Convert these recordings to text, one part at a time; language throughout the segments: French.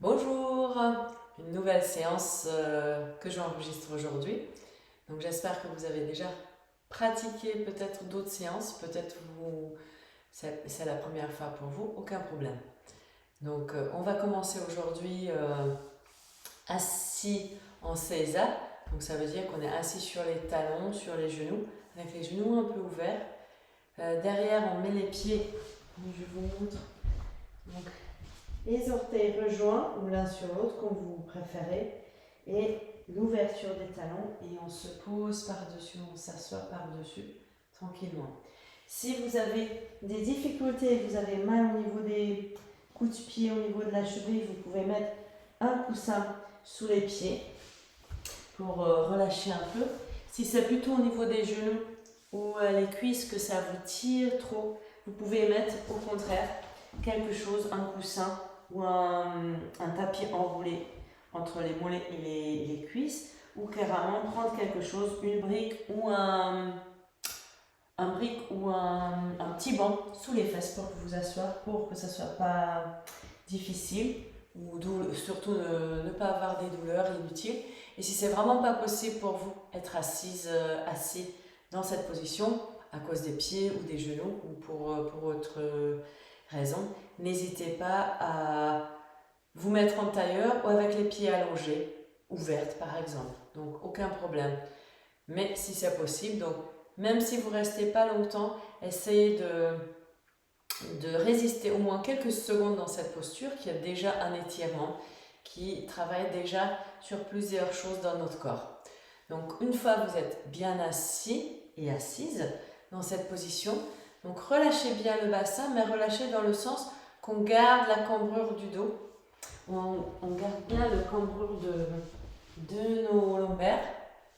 Bonjour, une nouvelle séance que j'enregistre aujourd'hui. Donc j'espère que vous avez déjà pratiqué peut-être d'autres séances, peut-être c'est la première fois pour vous, aucun problème. Donc on va commencer aujourd'hui assis en seiza. Donc ça veut dire qu'on est assis sur les talons, sur les genoux, avec les genoux un peu ouverts. Derrière on met les pieds, je vous montre. Donc les orteils rejoints ou l'un sur l'autre, comme vous préférez, et l'ouverture des talons, et on se pose par-dessus, on s'assoit par-dessus tranquillement. Si vous avez des difficultés, vous avez mal au niveau des coups de pied, au niveau de la cheville, vous pouvez mettre un coussin sous les pieds pour relâcher un peu. Si c'est plutôt au niveau des genoux ou les cuisses que ça vous tire trop, vous pouvez mettre au contraire quelque chose, un coussin ou un tapis enroulé entre les mollets et les cuisses, ou carrément prendre quelque chose, une brique ou un petit banc sous les fesses pour vous asseoir, pour que ça ne soit pas difficile ou surtout ne pas avoir des douleurs inutiles. Et si c'est vraiment pas possible pour vous être assis dans cette position à cause des pieds ou des genoux ou pour autre raison, n'hésitez pas à vous mettre en tailleur ou avec les pieds allongés, ouvertes par exemple. Donc aucun problème. Mais si c'est possible, donc même si vous ne restez pas longtemps, essayez de résister au moins quelques secondes dans cette posture qui est déjà un étirement, qui travaille déjà sur plusieurs choses dans notre corps. Donc une fois que vous êtes bien assis et assise dans cette position, donc relâchez bien le bassin, mais relâchez dans le sens qu'on garde la cambrure du dos, on garde bien le cambrure de nos lombaires,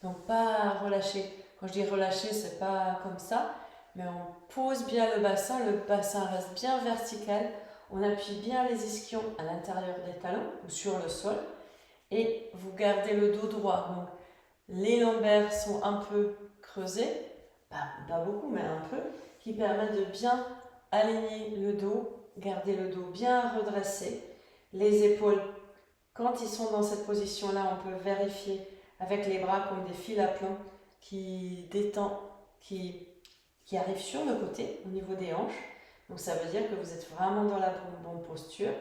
donc pas relâcher. Quand je dis relâcher, c'est pas comme ça, mais on pose bien le bassin reste bien vertical, on appuie bien les ischions à l'intérieur des talons ou sur le sol, et vous gardez le dos droit. Donc les lombaires sont un peu creusés, pas beaucoup, mais un peu, qui permet de bien aligner le dos, garder le dos bien redressé, les épaules. Quand ils sont dans cette position-là, on peut vérifier avec les bras comme des fils à plomb qui détendent, qui arrivent sur le côté au niveau des hanches. Donc ça veut dire que vous êtes vraiment dans la bonne posture.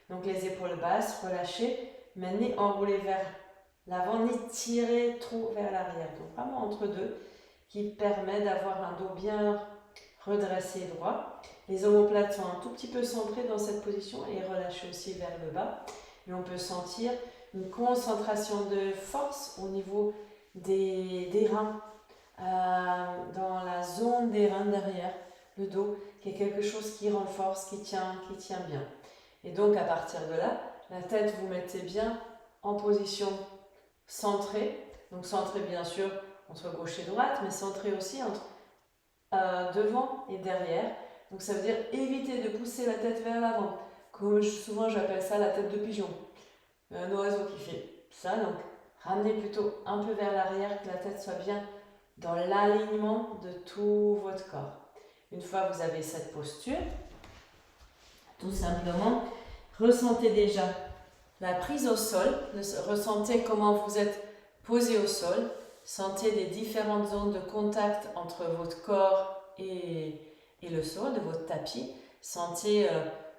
Donc les épaules basses, relâchées, mais ni enroulées vers l'avant, ni tirées trop vers l'arrière. Donc vraiment entre deux, qui permet d'avoir un dos bien redressé et droit. Les omoplates sont un tout petit peu centrées dans cette position et relâchées aussi vers le bas. Et on peut sentir une concentration de force au niveau des reins, dans la zone des reins derrière le dos, qui est quelque chose qui renforce, qui tient bien. Et donc à partir de là, la tête, vous mettez bien en position centrée, donc centrée bien sûr entre gauche et droite, mais centrée aussi entre devant et derrière. Donc ça veut dire éviter de pousser la tête vers l'avant, comme souvent j'appelle ça la tête de pigeon, un oiseau qui fait ça. Donc ramenez plutôt un peu vers l'arrière, que la tête soit bien dans l'alignement de tout votre corps. Une fois que vous avez cette posture, tout simplement, ressentez déjà la prise au sol, ressentez comment vous êtes posé au sol, sentez les différentes zones de contact entre votre corps et le sol de votre tapis, sentez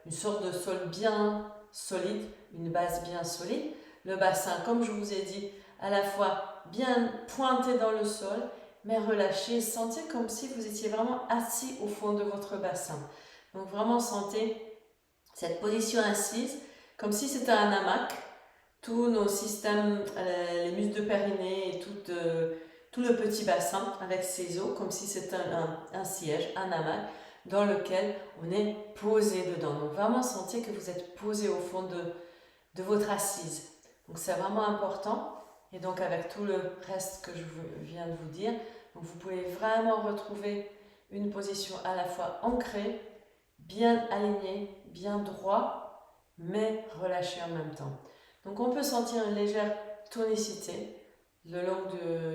une sorte de sol bien solide, une base bien solide, le bassin, comme je vous ai dit, à la fois bien pointé dans le sol, mais relâché, sentez comme si vous étiez vraiment assis au fond de votre bassin. Donc vraiment sentez cette position assise, comme si c'était un hamac, tous nos systèmes, les muscles de périnée et tout le petit bassin avec ses os, comme si c'était un siège, un hamac, dans lequel on est posé dedans. Donc vraiment sentez que vous êtes posé au fond de votre assise. Donc c'est vraiment important. Et donc avec tout le reste que je viens de vous dire, donc vous pouvez vraiment retrouver une position à la fois ancrée, bien aligné, bien droit, mais relâché en même temps. Donc on peut sentir une légère tonicité le long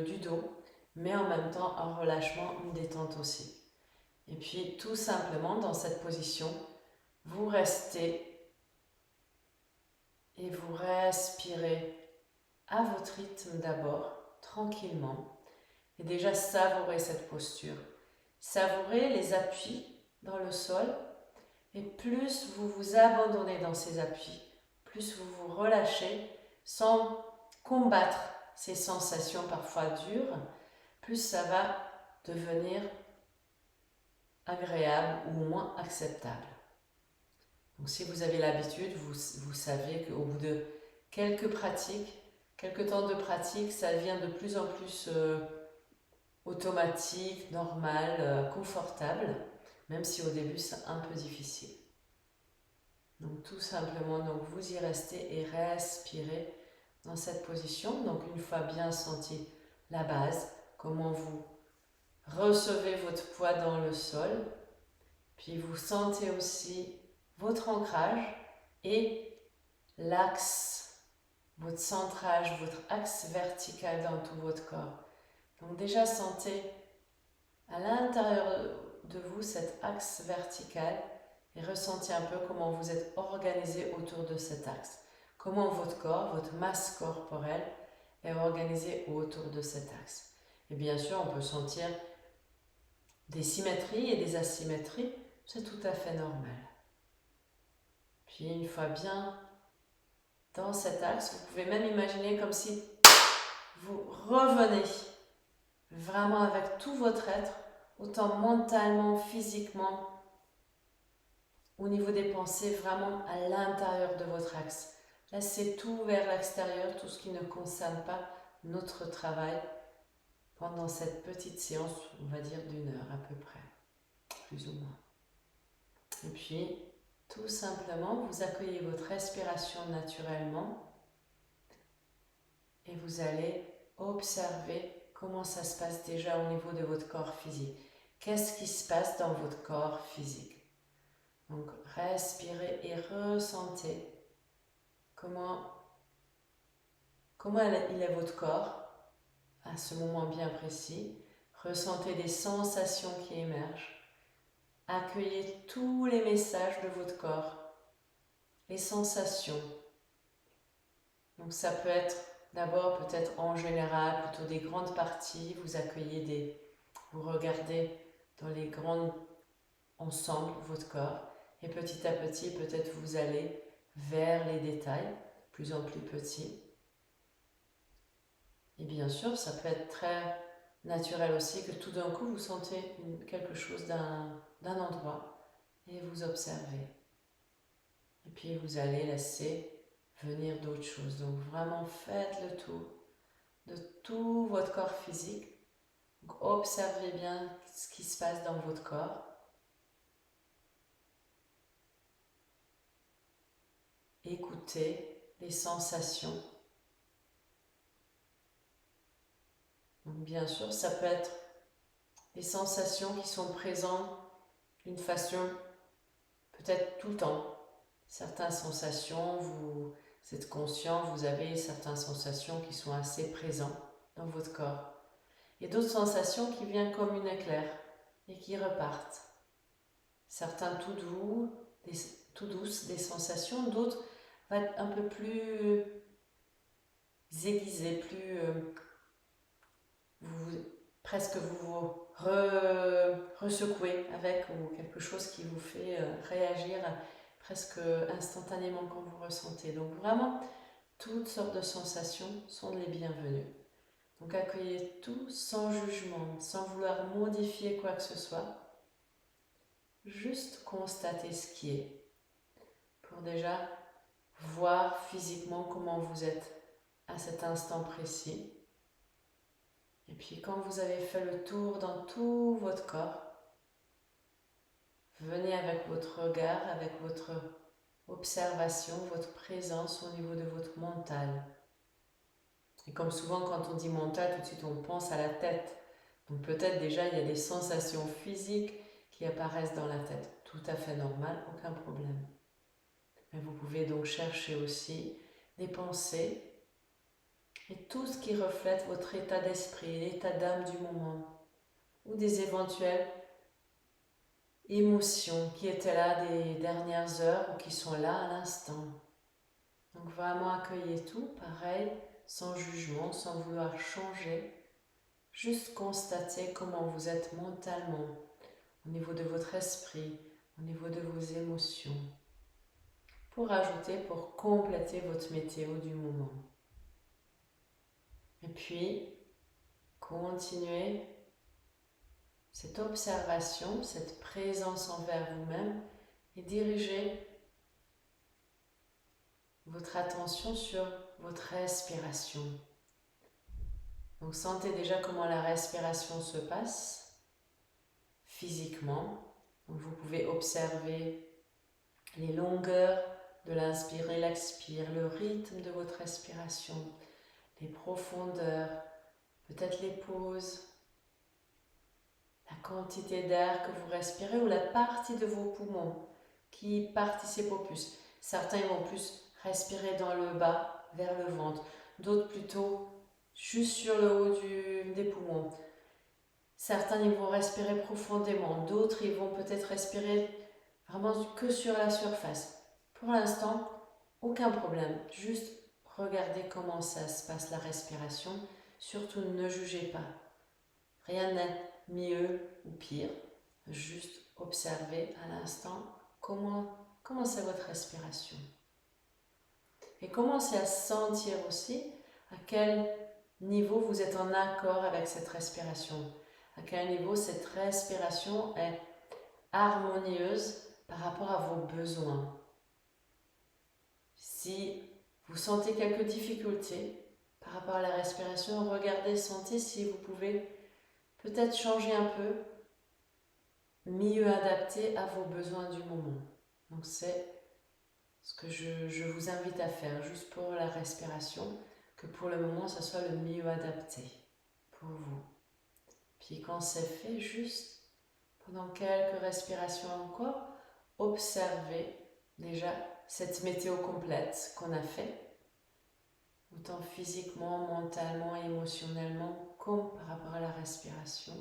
du dos, mais en même temps un relâchement, une détente aussi. Et puis tout simplement dans cette position, vous restez et vous respirez à votre rythme d'abord, tranquillement. Et déjà savourez cette posture. Savourez les appuis dans le sol. Et plus vous vous abandonnez dans ces appuis, plus vous vous relâchez sans combattre ces sensations parfois dures, plus ça va devenir agréable ou au moins acceptable. Donc si vous avez l'habitude, vous savez qu'au bout de quelques pratiques, quelques temps de pratique, ça devient de plus en plus automatique, normal, confortable, même si au début c'est un peu difficile. Donc tout simplement, donc vous y restez et respirez dans cette position. Donc une fois bien senti la base, comment vous recevez votre poids dans le sol, puis vous sentez aussi votre ancrage et l'axe, votre centrage, votre axe vertical dans tout votre corps. Donc déjà sentez à l'intérieur de vous cet axe vertical et ressentez un peu comment vous êtes organisé autour de cet axe. Comment votre corps, votre masse corporelle est organisée autour de cet axe. Et bien sûr, on peut sentir des symétries et des asymétries, c'est tout à fait normal. Puis une fois bien dans cet axe, vous pouvez même imaginer comme si vous revenez vraiment avec tout votre être, autant mentalement, physiquement, au niveau des pensées, vraiment à l'intérieur de votre axe. Laissez tout vers l'extérieur, tout ce qui ne concerne pas notre travail pendant cette petite séance, on va dire d'1 heure à peu près, plus ou moins. Et puis, tout simplement, vous accueillez votre respiration naturellement et vous allez observer comment ça se passe déjà au niveau de votre corps physique. Qu'est-ce qui se passe dans votre corps physique? Donc, respirez et ressentez comment il est votre corps à ce moment bien précis. Ressentez des sensations qui émergent. Accueillez tous les messages de votre corps, les sensations. Donc ça peut être d'abord peut-être en général plutôt des grandes parties. Vous accueillez vous regardez dans les grands ensembles votre corps. Et petit à petit, peut-être vous allez vers les détails, de plus en plus petits. Et bien sûr, ça peut être très naturel aussi que tout d'un coup, vous sentez quelque chose d'un endroit et vous observez. Et puis, vous allez laisser venir d'autres choses. Donc, vraiment, faites le tour de tout votre corps physique. Donc, observez bien ce qui se passe dans votre corps. Écoutez les sensations. Donc bien sûr, ça peut être des sensations qui sont présentes d'une façon peut-être tout le temps. Certaines sensations, vous êtes conscient, vous avez certaines sensations qui sont assez présentes dans votre corps. Et d'autres sensations qui viennent comme une éclair et qui repartent. Certains tout doux, tout douces, des sensations, d'autres vont être un peu plus aiguisées, plus... presque vous ressecouez avec ou quelque chose qui vous fait réagir presque instantanément quand vous ressentez. Donc vraiment, toutes sortes de sensations sont les bienvenues. Donc accueillez tout sans jugement, sans vouloir modifier quoi que ce soit. Juste constater ce qui est pour déjà voir physiquement comment vous êtes à cet instant précis. Et puis quand vous avez fait le tour dans tout votre corps, venez avec votre regard, avec votre observation, votre présence au niveau de votre mental. Et comme souvent quand on dit mental, tout de suite on pense à la tête. Donc peut-être déjà il y a des sensations physiques qui apparaissent dans la tête. Tout à fait normal, aucun problème. Mais vous pouvez donc chercher aussi des pensées et tout ce qui reflète votre état d'esprit, l'état d'âme du moment, ou des éventuelles émotions qui étaient là des dernières heures ou qui sont là à l'instant. Donc vraiment accueillez tout, pareil, sans jugement, sans vouloir changer. Juste constatez comment vous êtes mentalement, au niveau de votre esprit, au niveau de vos émotions, pour compléter votre météo du moment. Et puis, continuez cette observation, cette présence envers vous-même et dirigez votre attention sur votre respiration. Donc sentez déjà comment la respiration se passe physiquement. Donc, vous pouvez observer les longueurs de l'inspire et l'expire, le rythme de votre respiration, les profondeurs, peut-être les pauses, la quantité d'air que vous respirez ou la partie de vos poumons qui participe au plus. Certains vont plus respirer dans le bas, vers le ventre, d'autres plutôt juste sur le haut des poumons. Certains ils vont respirer profondément, d'autres ils vont peut-être respirer vraiment que sur la surface. Pour l'instant, aucun problème, juste regardez comment ça se passe la respiration, surtout ne jugez pas. Rien n'est mieux ou pire, juste observez à l'instant comment c'est votre respiration. Et commencez à sentir aussi à quel niveau vous êtes en accord avec cette respiration, à quel niveau cette respiration est harmonieuse par rapport à vos besoins. Si vous sentez quelques difficultés par rapport à la respiration, regardez, sentez si vous pouvez peut-être changer un peu, mieux adapter à vos besoins du moment. Donc c'est ce que je vous invite à faire, juste pour la respiration, que pour le moment, ça soit le mieux adapté pour vous. Puis quand c'est fait, juste pendant quelques respirations encore, observez déjà cette météo complète qu'on a fait, autant physiquement, mentalement, émotionnellement, comme par rapport à la respiration.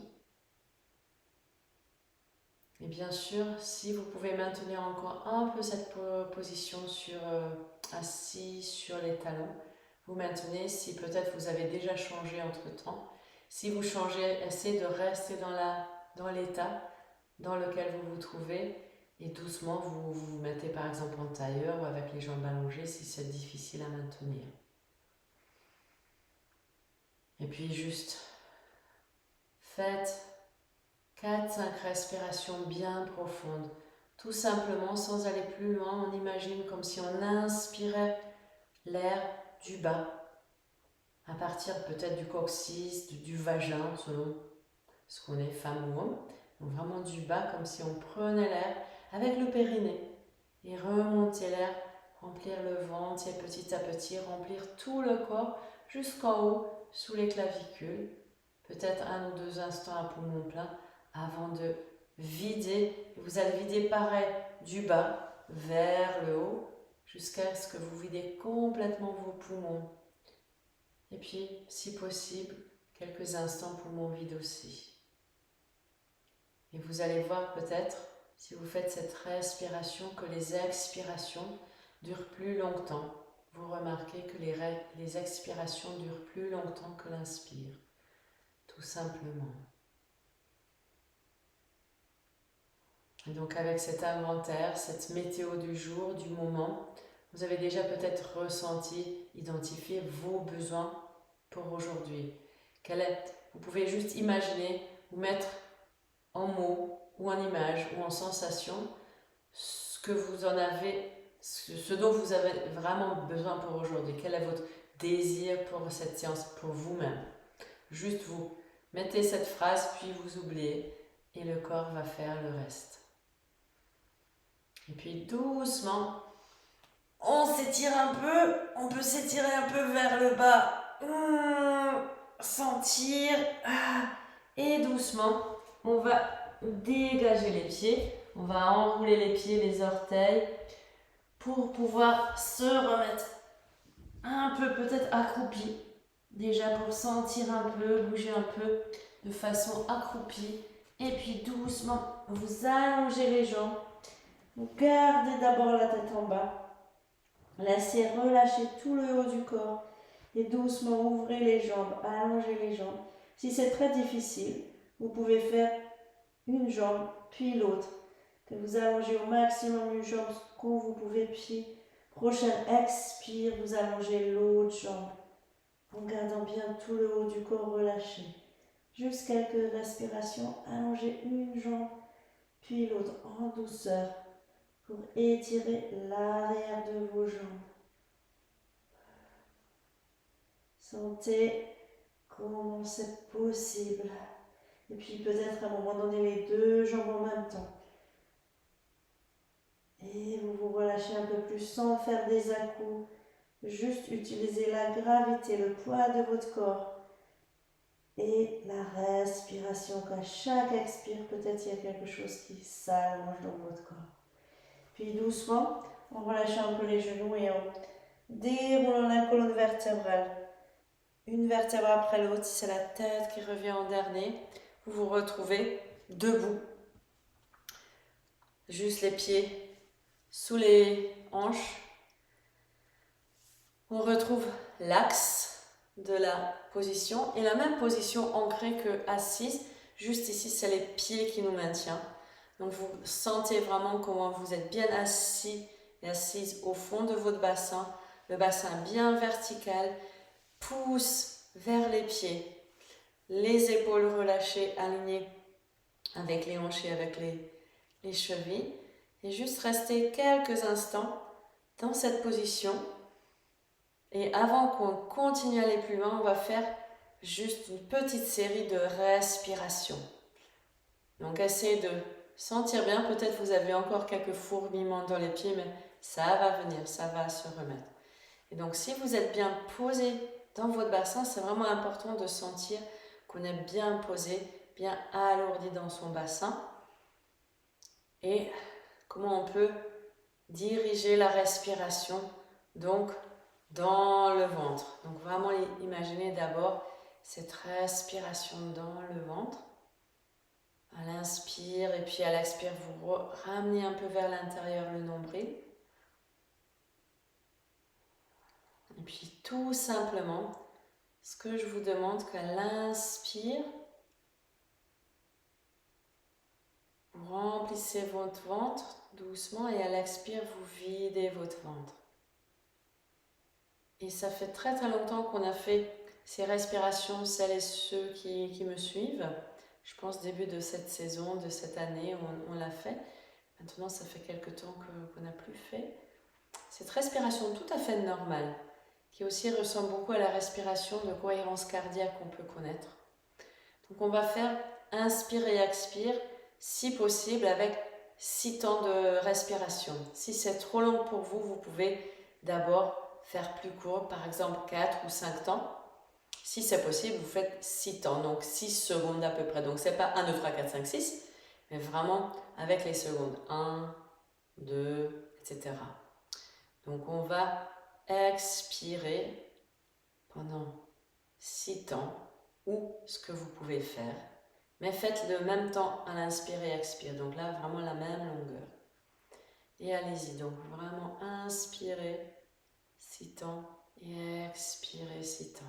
Et bien sûr, si vous pouvez maintenir encore un peu cette position assis sur les talons, vous maintenez. Si peut-être vous avez déjà changé entre-temps, si vous changez, essayez de rester dans l'état dans lequel vous vous trouvez et doucement vous mettez par exemple en tailleur ou avec les jambes allongées si c'est difficile à maintenir. Et puis juste faites 4-5 respirations bien profondes. Tout simplement, sans aller plus loin, on imagine comme si on inspirait l'air du bas, à partir peut-être du coccyx, du vagin, selon ce qu'on est, femme ou homme. Donc vraiment du bas, comme si on prenait l'air avec le périnée et remonter l'air, remplir le ventre et petit à petit remplir tout le corps jusqu'en haut, sous les clavicules. Peut-être 1 ou 2 instants à poumon plein avant de vider. Vous allez vider pareil du bas vers le haut jusqu'à ce que vous videz complètement vos poumons. Et puis, si possible, quelques instants poumons vides aussi. Et vous allez voir peut-être, si vous faites cette respiration, que les expirations durent plus longtemps. Vous remarquez que les expirations durent plus longtemps que l'inspire, tout simplement. Et donc avec cet inventaire, cette météo du jour, du moment, vous avez déjà peut-être ressenti, identifié vos besoins pour aujourd'hui. Vous pouvez juste imaginer ou mettre en mots ou en images ou en sensations ce dont vous avez vraiment besoin pour aujourd'hui. Quel est votre désir pour cette séance, pour vous-même? Juste vous mettez cette phrase, puis vous oubliez et le corps va faire le reste. Et puis doucement, on s'étire un peu, on peut s'étirer un peu vers le bas, sentir, et doucement, on va dégager les pieds, on va enrouler les pieds, les orteils, pour pouvoir se remettre un peu peut-être accroupi, déjà pour sentir un peu, bouger un peu de façon accroupie, et puis doucement, vous allongez les jambes, vous gardez d'abord la tête en bas, Laissez relâcher tout le haut du corps et doucement ouvrez les jambes, allongez les jambes. Si c'est très difficile, vous pouvez faire une jambe puis l'autre. Que vous allongez au maximum une jambe quand vous pouvez, puis prochain expire, vous allongez l'autre jambe en gardant bien tout le haut du corps relâché. Juste quelques respirations, allongez une jambe puis l'autre en douceur pour étirer l'arrière de vos jambes. Sentez comment c'est possible. Et puis peut-être à un moment donné les deux jambes en même temps. Et vous vous relâchez un peu plus sans faire des à-coups. Juste utiliser la gravité, le poids de votre corps et la respiration. Qu'à chaque expire, peut-être il y a quelque chose qui s'allonge dans votre corps. Puis doucement, en relâchant un peu les genoux et en déroulant la colonne vertébrale. Une vertèbre après l'autre, c'est la tête qui revient en dernier. Vous vous retrouvez debout. Juste les pieds sous les hanches. On retrouve l'axe de la position et la même position ancrée que assise. Juste ici, c'est les pieds qui nous maintiennent. Donc vous sentez vraiment comment vous êtes bien assis et assise au fond de votre bassin. Le bassin bien vertical, pousse vers les pieds. Les épaules relâchées, alignées avec les hanches et avec les chevilles. Et juste rester quelques instants dans cette position. Et avant qu'on continue à aller plus loin, on va faire juste une petite série de respirations. Donc essayez de sentir bien, peut-être vous avez encore quelques fourmillements dans les pieds, mais ça va venir, ça va se remettre. Et donc si vous êtes bien posé dans votre bassin, c'est vraiment important de sentir qu'on est bien posé, bien alourdi dans son bassin. Et comment on peut diriger la respiration, donc dans le ventre. Donc vraiment imaginez d'abord cette respiration dans le ventre. À l'inspire et puis à l'expire, vous ramenez un peu vers l'intérieur le nombril. Et puis tout simplement, ce que je vous demande qu'à l'inspire, vous remplissez votre ventre doucement et à l'expire, vous videz votre ventre. Et ça fait très très longtemps qu'on a fait ces respirations, celles et ceux qui me suivent. Je pense début de cette saison, de cette année, on l'a fait. Maintenant, ça fait quelques temps qu'on n'a plus fait. Cette respiration tout à fait normale, qui aussi ressemble beaucoup à la respiration de cohérence cardiaque qu'on peut connaître. Donc on va faire inspire et expire, si possible avec 6 temps de respiration. Si c'est trop long pour vous, vous pouvez d'abord faire plus court, par exemple 4 ou 5 temps. Si c'est possible, vous faites 6 temps, donc 6 secondes à peu près. Donc c'est pas 1, 2, 3, 4, 5, 6, mais vraiment avec les secondes. 1, 2, etc. Donc on va expirer pendant 6 temps, ou ce que vous pouvez faire. Mais faites le même temps à l'inspire et expire. Donc là, vraiment la même longueur. Et allez-y, donc vraiment inspirez 6 temps et expirez 6 temps.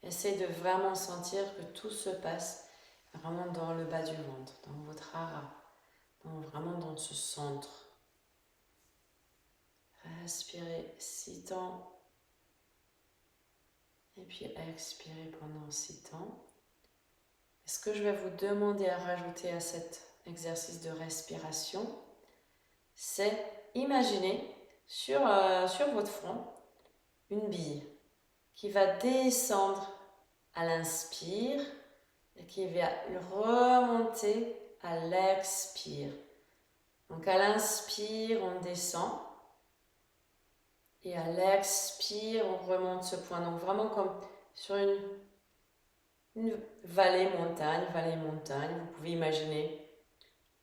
Essayez de vraiment sentir que tout se passe vraiment dans le bas du ventre, dans votre hara, vraiment dans ce centre. Respirez 6 temps et puis expirez pendant 6 temps. Et ce que je vais vous demander à rajouter à cet exercice de respiration, c'est imaginer sur votre front une bille qui va descendre à l'inspire et qui va remonter à l'expire. Donc à l'inspire, on descend et à l'expire, on remonte ce point. Donc vraiment comme sur une vallée montagne. Vous pouvez imaginer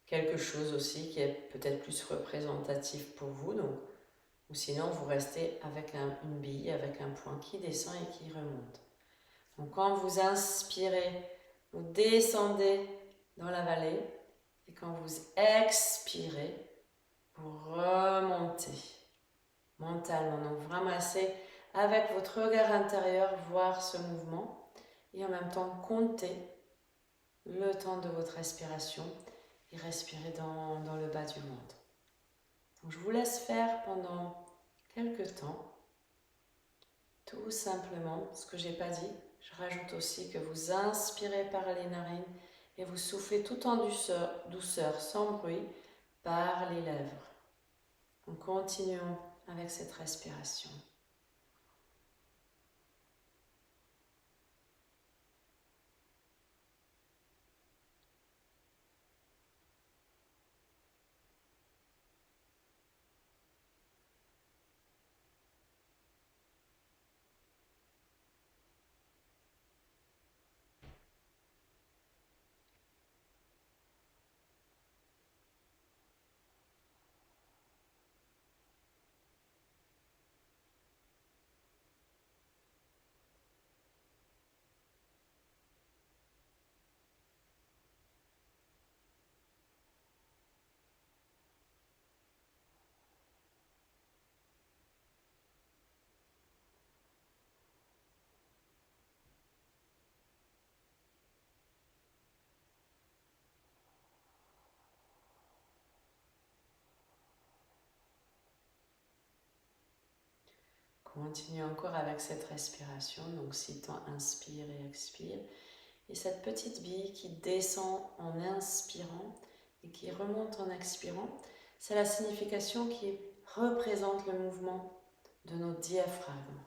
quelque chose aussi qui est peut-être plus représentatif pour vous. Donc, ou sinon, vous restez avec une bille, avec un point qui descend et qui remonte. Donc quand vous inspirez, vous descendez dans la vallée. Et quand vous expirez, vous remontez. mentalement. Donc vraiment essayez avec votre regard intérieur voir ce mouvement et en même temps compter le temps de votre respiration et respirer dans le bas du ventre. Donc je vous laisse faire pendant quelques temps, tout simplement ce que j'ai pas dit. Je rajoute aussi que vous inspirez par les narines et vous soufflez tout en douceur, sans bruit, par les lèvres. Donc continuons avec cette respiration. Continue encore avec cette respiration, donc citant inspire et expire. Et cette petite bille qui descend en inspirant et qui remonte en expirant, c'est la signification qui représente le mouvement de notre diaphragme,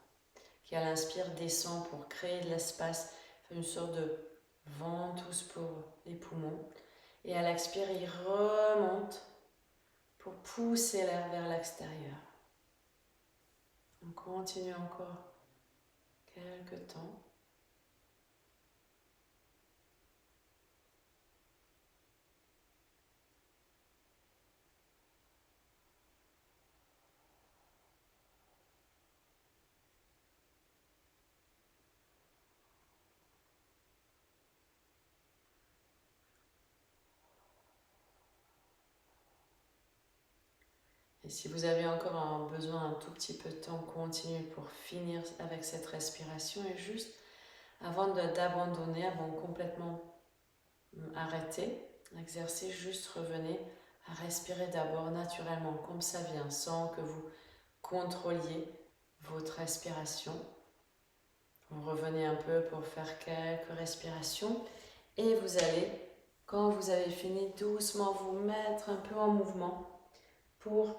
qui à l'inspire descend pour créer de l'espace, fait une sorte de ventouse pour les poumons. Et à l'expire, il remonte pour pousser l'air vers l'extérieur. On continue encore quelques temps. Et si vous avez encore besoin un tout petit peu de temps, continuez pour finir avec cette respiration et juste avant d'abandonner, avant de complètement arrêter l'exercice, juste revenez à respirer d'abord naturellement, comme ça vient, sans que vous contrôliez votre respiration. Vous revenez un peu pour faire quelques respirations et vous allez, quand vous avez fini, doucement vous mettre un peu en mouvement pour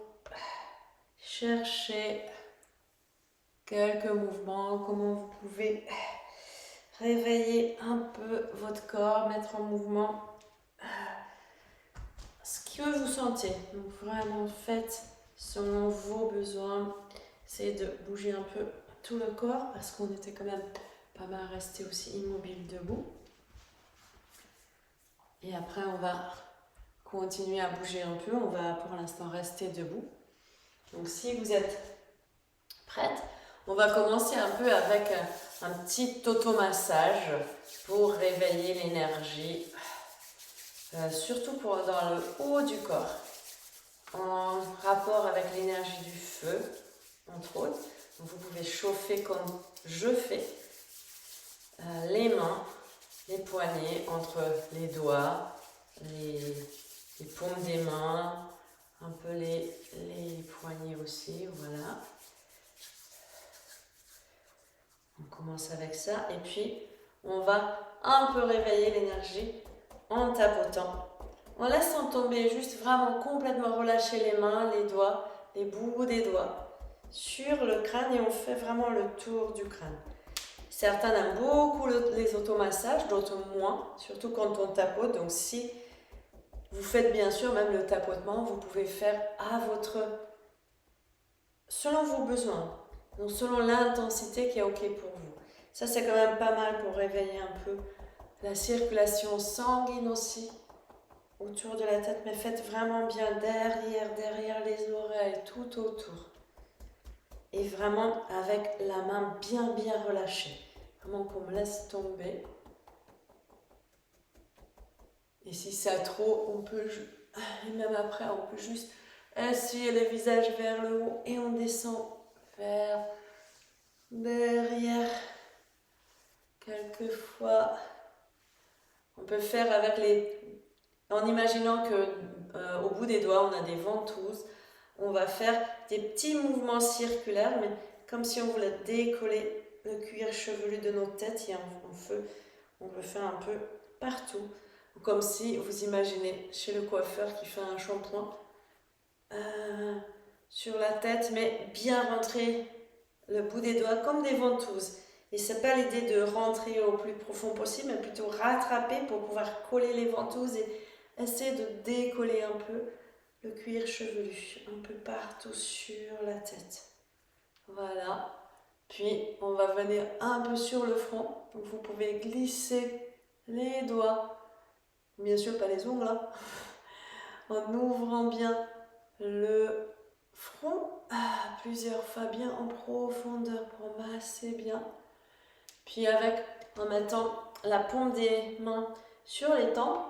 chercher quelques mouvements, comment vous pouvez réveiller un peu votre corps, mettre en mouvement ce que vous sentez. Donc vraiment faites selon vos besoins. Essayez de bouger un peu tout le corps parce qu'on était quand même pas mal resté aussi immobile debout. Et après on va continuer à bouger un peu. On va pour l'instant rester debout. Donc si vous êtes prête, on va commencer un peu avec un petit automassage pour réveiller l'énergie, surtout dans le haut du corps, en rapport avec l'énergie du feu, entre autres. Donc vous pouvez chauffer comme je fais, les mains, les poignets entre les doigts, les paumes des mains, un peu les poignets aussi, voilà. On commence avec ça et puis on va un peu réveiller l'énergie en tapotant. En laissant tomber, juste vraiment complètement relâcher les mains, les doigts, les bouts des doigts sur le crâne et on fait vraiment le tour du crâne. Certains aiment beaucoup les automassages, d'autres moins, surtout quand on tapote. Donc si vous faites bien sûr même le tapotement, vous pouvez faire selon vos besoins, donc selon l'intensité qui est ok pour vous. Ça c'est quand même pas mal pour réveiller un peu la circulation sanguine aussi autour de la tête, mais faites vraiment bien derrière les oreilles, tout autour. Et vraiment avec la main bien relâchée. Vraiment qu'on me laisse tomber. Et si c'est trop, et même après, on peut juste Essuyez le visage vers le haut et on descend vers derrière. Quelquefois, on peut faire avec en imaginant que au bout des doigts, on a des ventouses. On va faire des petits mouvements circulaires, mais comme si on voulait décoller le cuir chevelu de nos têtes. Et on le fait un peu partout. Comme si vous imaginez chez le coiffeur qui fait un shampoing sur la tête, mais bien rentrer le bout des doigts comme des ventouses. Et c'est pas l'idée de rentrer au plus profond possible, mais plutôt rattraper pour pouvoir coller les ventouses et essayer de décoller un peu le cuir chevelu, un peu partout sur la tête. Voilà. Puis on va venir un peu sur le front. Donc vous pouvez glisser les doigts, bien sûr pas les ongles, hein, en ouvrant bien le front plusieurs fois bien en profondeur pour masser bien. Puis en mettant la paume des mains sur les tempes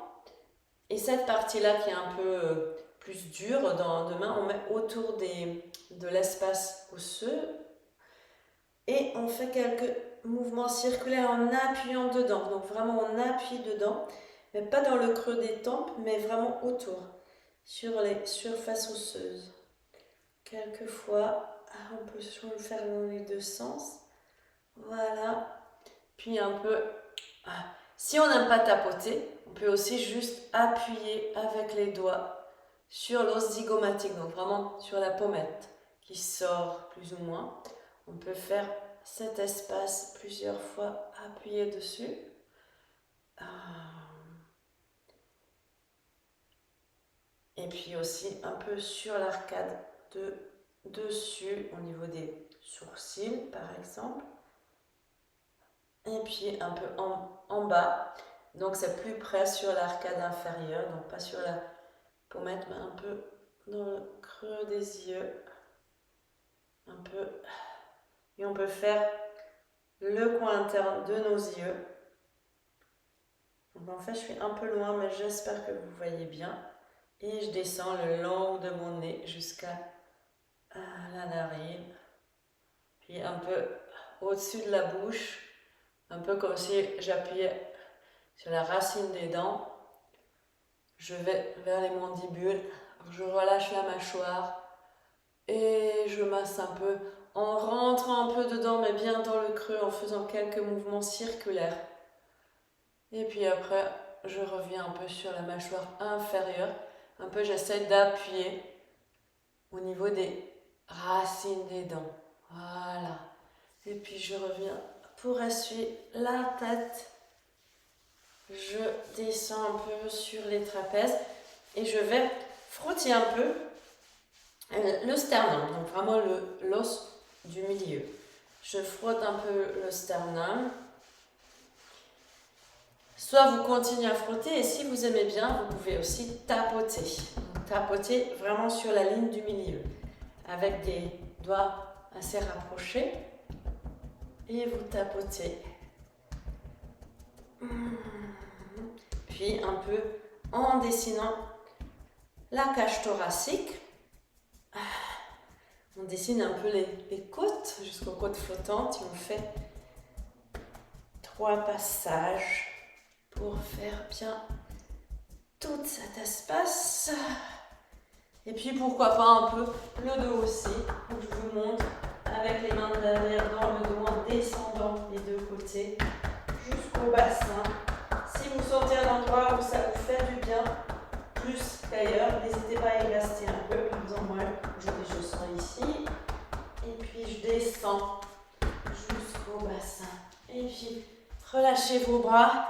et cette partie-là qui est un peu plus dure de main, on met autour de l'espace osseux et on fait quelques mouvements circulaires en appuyant dedans. Donc vraiment on appuie dedans, mais pas dans le creux des tempes, mais vraiment autour, sur les surfaces osseuses. Quelquefois, on peut le faire dans les deux sens. Voilà. Puis un peu, si on n'aime pas tapoter, on peut aussi juste appuyer avec les doigts sur l'os zygomatique, donc vraiment sur la pommette qui sort plus ou moins. On peut faire cet espace plusieurs fois, appuyer dessus. Et puis aussi un peu sur l'arcade dessus, au niveau des sourcils par exemple. Et puis un peu en bas, donc c'est plus près sur l'arcade inférieure, donc pas sur la pommette, mais un peu dans le creux des yeux, un peu. Et on peut faire le coin interne de nos yeux. Donc en fait je suis un peu loin, mais j'espère que vous voyez bien. Et je descends le long de mon nez jusqu'à la narine, puis un peu au-dessus de la bouche, un peu comme si j'appuyais sur la racine des dents. Je vais vers les mandibules, je relâche la mâchoire et je masse un peu en rentrant un peu dedans, mais bien dans le creux, en faisant quelques mouvements circulaires. Et puis après, je reviens un peu sur la mâchoire inférieure. Un peu, j'essaie d'appuyer au niveau des racines des dents. Voilà. Et puis je reviens pour essuyer la tête. Je descends un peu sur les trapèzes et je vais frotter un peu le sternum, donc vraiment l'os du milieu. Je frotte un peu le sternum. Soit vous continuez à frotter et si vous aimez bien, vous pouvez aussi tapoter. Donc, tapoter vraiment sur la ligne du milieu avec des doigts assez rapprochés et vous tapotez. Puis un peu en dessinant la cage thoracique. On dessine un peu les côtes jusqu'aux côtes flottantes et on fait 3 passages pour faire bien tout cet espace. Et puis pourquoi pas un peu le dos aussi. Donc je vous montre avec les mains derrière dans le dos en descendant les deux côtés jusqu'au bassin. Si vous sentez un endroit où ça vous fait du bien, plus qu'ailleurs, n'hésitez pas à élaster un peu. Par exemple, moi aujourd'hui je sens ici. Et puis je descends jusqu'au bassin. Et puis relâchez vos bras.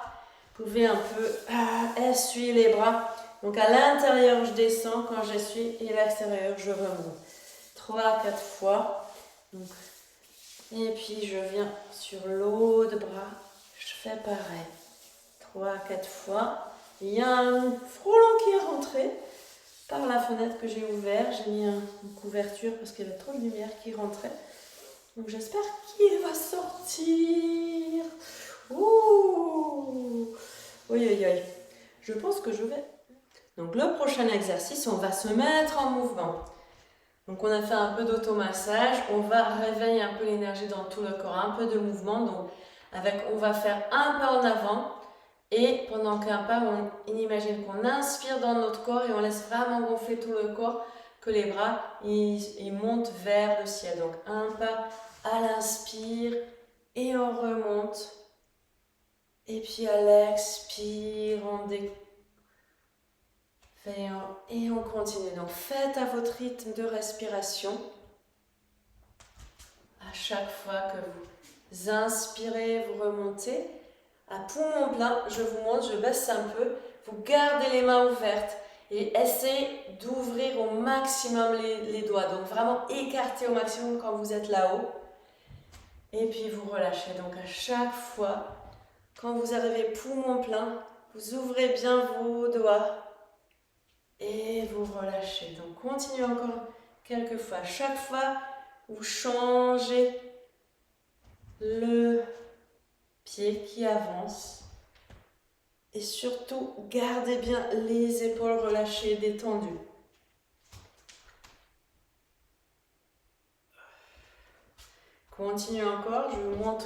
Vous pouvez un peu essuyer les bras. Donc à l'intérieur, je descends quand j'essuie et à l'extérieur, je remonte. 3-4 fois. Donc, et puis je viens sur l'autre bras. Je fais pareil. 3-4 fois. Il y a un frelon qui est rentré par la fenêtre que j'ai ouverte. J'ai mis une couverture parce qu'il y avait trop de lumière qui rentrait. Donc j'espère qu'il va sortir. Ouh! Oui, oui, oui. Je pense que je vais Donc le prochain exercice, on va se mettre en mouvement. Donc on a fait un peu d'automassage, on va réveiller un peu l'énergie dans tout le corps, un peu de mouvement. Donc on va faire un pas en avant et pendant qu'un pas, on imagine qu'on inspire dans notre corps et on laisse vraiment gonfler tout le corps, que les bras ils montent vers le ciel. Donc un pas à l'inspire et on remonte. Et puis à l'expire, on défait et on continue. Donc faites à votre rythme de respiration. À chaque fois que vous inspirez, vous remontez. À poumon plein, je vous montre, je baisse un peu. Vous gardez les mains ouvertes et essayez d'ouvrir au maximum les doigts. Donc vraiment écartez au maximum quand vous êtes là-haut. Et puis vous relâchez. Donc à chaque fois, quand vous arrivez poumon plein, vous ouvrez bien vos doigts et vous relâchez. Donc continuez encore quelques fois. Chaque fois, vous changez le pied qui avance. Et surtout, gardez bien les épaules relâchées, détendues. Continuez encore, je vous montre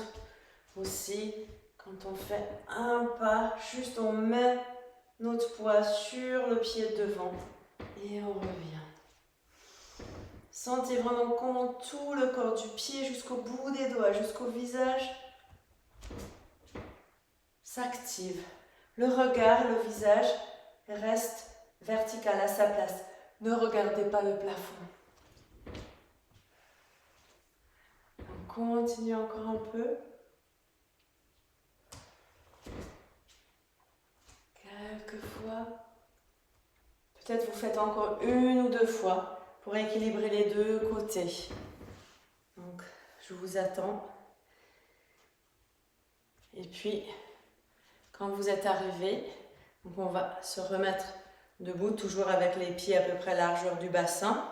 aussi quand on fait un pas, juste on met notre poids sur le pied devant et on revient. Sentez vraiment comment tout le corps, du pied jusqu'au bout des doigts, jusqu'au visage, s'active. Le regard, le visage reste vertical à sa place. Ne regardez pas le plafond. On continue encore un peu. Quelques fois. Peut-être vous faites encore une ou deux fois pour équilibrer les deux côtés. Donc, je vous attends. Et puis, quand vous êtes arrivé, donc on va se remettre debout, toujours avec les pieds à peu près largeur du bassin.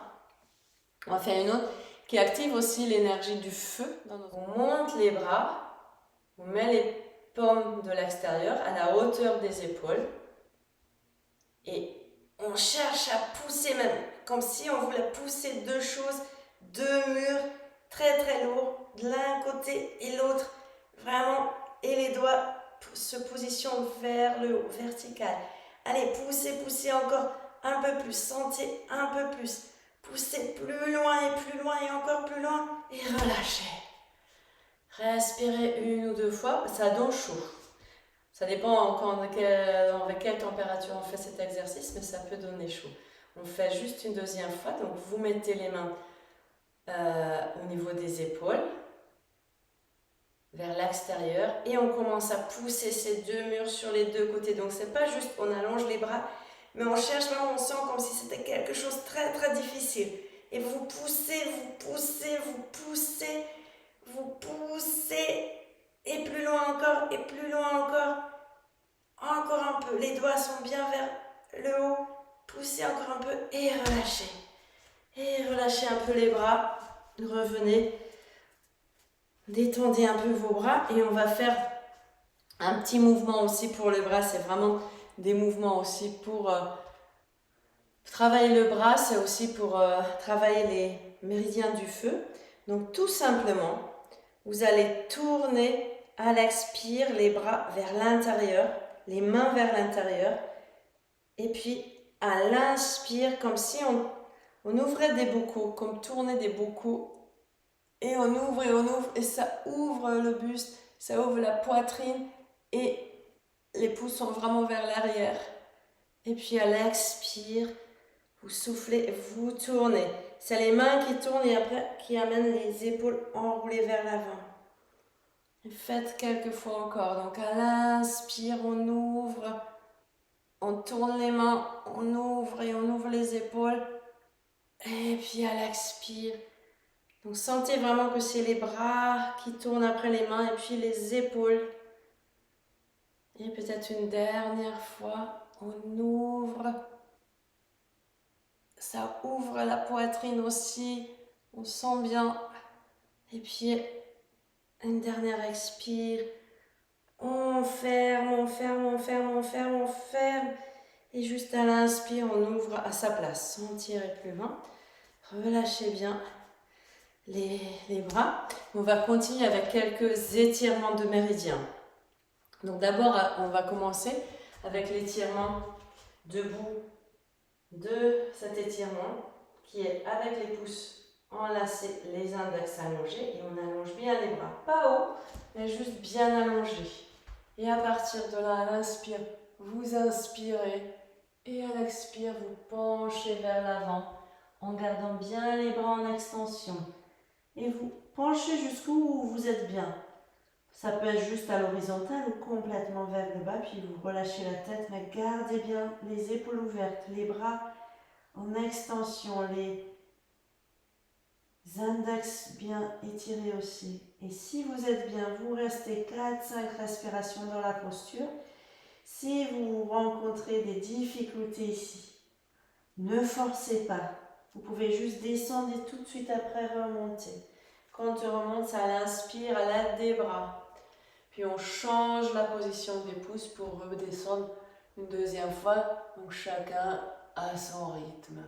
On va faire une autre qui active aussi l'énergie du feu. On monte les bras, on met les paumes de l'extérieur à la hauteur des épaules et on cherche à pousser même, comme si on voulait pousser deux choses, deux murs très très lourds, de l'un côté et l'autre, vraiment, et les doigts se positionnent vers le haut, vertical. Allez, poussez, poussez encore un peu plus, sentez un peu plus, poussez plus loin et encore plus loin, et relâchez. Respirez une ou deux fois, ça donne chaud. Ça dépend avec quelle température on fait cet exercice, mais ça peut donner chaud. On fait juste une deuxième fois, donc vous mettez les mains au niveau des épaules, vers l'extérieur, et on commence à pousser ces deux murs sur les deux côtés. Donc c'est pas juste on allonge les bras, mais on cherche vraiment, on sent comme si c'était quelque chose de très très difficile. Et vous poussez, vous poussez, vous poussez, vous poussez, et plus loin encore, et plus loin encore. Encore un peu, les doigts sont bien vers le haut. Poussez encore un peu et relâchez. Et relâchez un peu les bras. Revenez. Détendez un peu vos bras et on va faire un petit mouvement aussi pour le bras. C'est vraiment des mouvements aussi pour travailler le bras. C'est aussi pour travailler les méridiens du feu. Donc tout simplement, vous allez tourner à l'expire les bras vers l'intérieur. Les mains vers l'intérieur et puis à l'inspire comme si on ouvrait des bocaux, comme tourner des bocaux et on ouvre et ça ouvre le buste, ça ouvre la poitrine et les pouces sont vraiment vers l'arrière. Et puis à l'expire, vous soufflez, vous tournez. C'est les mains qui tournent et après qui amènent les épaules enroulées vers l'avant. Faites quelques fois encore. Donc à l'inspire, on ouvre. On tourne les mains, on ouvre et on ouvre les épaules. Et puis à l'expire. Donc sentez vraiment que c'est les bras qui tournent après les mains et puis les épaules. Et peut-être une dernière fois, on ouvre. Ça ouvre la poitrine aussi. On sent bien. Et puis une dernière expire. On ferme, on ferme, on ferme, on ferme, on ferme. Et juste à l'inspire, on ouvre à sa place, sans tirer plus loin. Relâchez bien les bras. On va continuer avec quelques étirements de méridien. Donc d'abord, on va commencer avec l'étirement debout de cet étirement qui est avec les pouces enlacés, les index allongés et on allonge bien les bras. Pas haut, mais juste bien allongés. Et à partir de là, à l'inspire, vous inspirez et à l'expire, vous penchez vers l'avant en gardant bien les bras en extension. Et vous penchez jusqu'où vous êtes bien. Ça peut être juste à l'horizontale ou complètement vers le bas, puis vous relâchez la tête, mais gardez bien les épaules ouvertes, les bras en extension, les index bien étirés aussi. Et si vous êtes bien, vous restez 4-5 respirations dans la posture. Si vous rencontrez des difficultés ici, ne forcez pas. Vous pouvez juste descendre et tout de suite après remonter. Quand on remonte, ça l'inspire à l'aide des bras. Puis on change la position des pouces pour redescendre une deuxième fois. Donc chacun à son rythme.